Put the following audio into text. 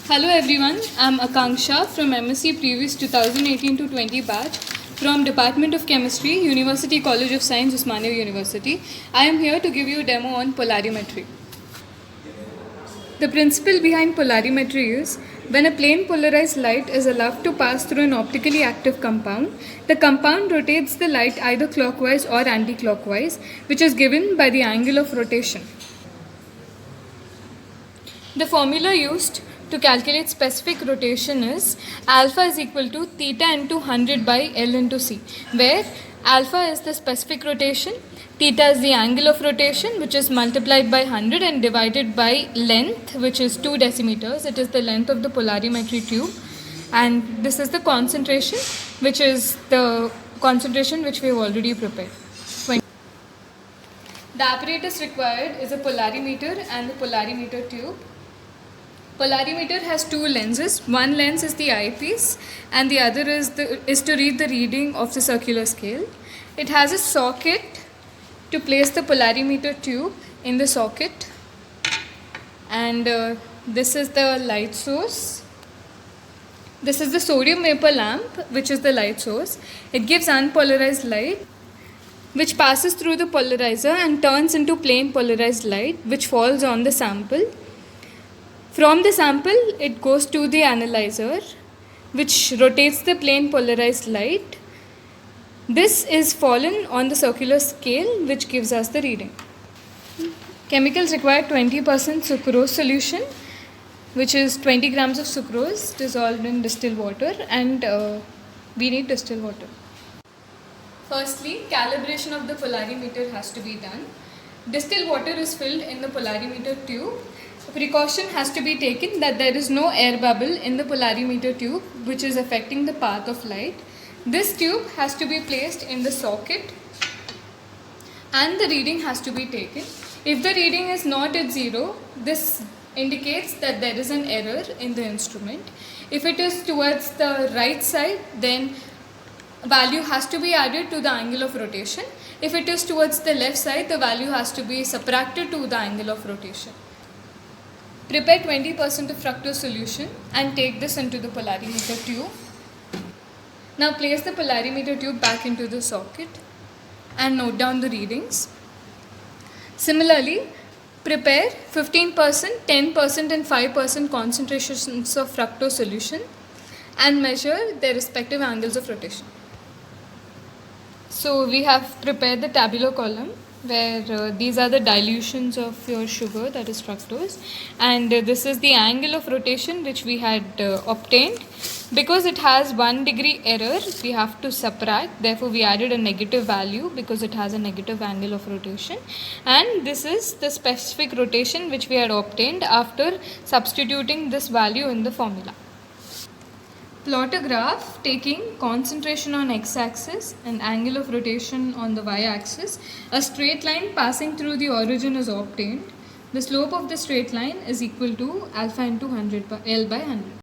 Hello everyone, I am Akanksha from MSc Previous 2018-20 batch from Department of Chemistry, University College of Science, Osmania University. I am here to give you a demo on polarimetry. The principle behind polarimetry is when a plane polarized light is allowed to pass through an optically active compound, the compound rotates the light either clockwise or anti-clockwise, which is given by the angle of rotation. The formula used to calculate specific rotation is alpha is equal to theta into 100 by L into C, where alpha is the specific rotation, theta is the angle of rotation, which is multiplied by 100 and divided by length, which is 2 decimeters. It is the length of the polarimetry tube, and this is the concentration, which is the concentration which we have already prepared. The apparatus required is a polarimeter and the polarimeter tube. Polarimeter has two lenses. One lens is the eyepiece and the other is to read the reading of the circular scale. It has a socket to place the polarimeter tube in the socket, and this is the light source. This is the sodium vapor lamp, which is the light source. It gives unpolarized light which passes through the polarizer and turns into plane polarized light, which falls on the sample. From the sample, it goes to the analyzer, which rotates the plane polarized light. This is fallen on the circular scale, which gives us the reading. Chemicals require 20% sucrose solution, which is 20 grams of sucrose dissolved in distilled water, and we need distilled water. Firstly, calibration of the polarimeter has to be done. Distilled water is filled in the polarimeter tube. Precaution has to be taken that there is no air bubble in the polarimeter tube which is affecting the path of light. This tube has to be placed in the socket and the reading has to be taken. If the reading is not at 0, this indicates that there is an error in the instrument. If it is towards the right side, then value has to be added to the angle of rotation. If it is towards the left side, the value has to be subtracted to the angle of rotation. Prepare 20% of fructose solution and take this into the polarimeter tube. Now place the polarimeter tube back into the socket and note down the readings. Similarly, prepare 15%, 10% and 5% concentrations of fructose solution and measure their respective angles of rotation. So we have prepared the tabular column where these are the dilutions of your sugar, that is fructose, and this is the angle of rotation which we had obtained. Because it has 1 degree error, we have to subtract, therefore we added a negative value because it has a negative angle of rotation, and this is the specific rotation which we had obtained after substituting this value in the formula. Plot a graph taking concentration on x-axis and angle of rotation on the y-axis. A straight line passing through the origin is obtained. The slope of the straight line is equal to alpha into 100 by L by 100.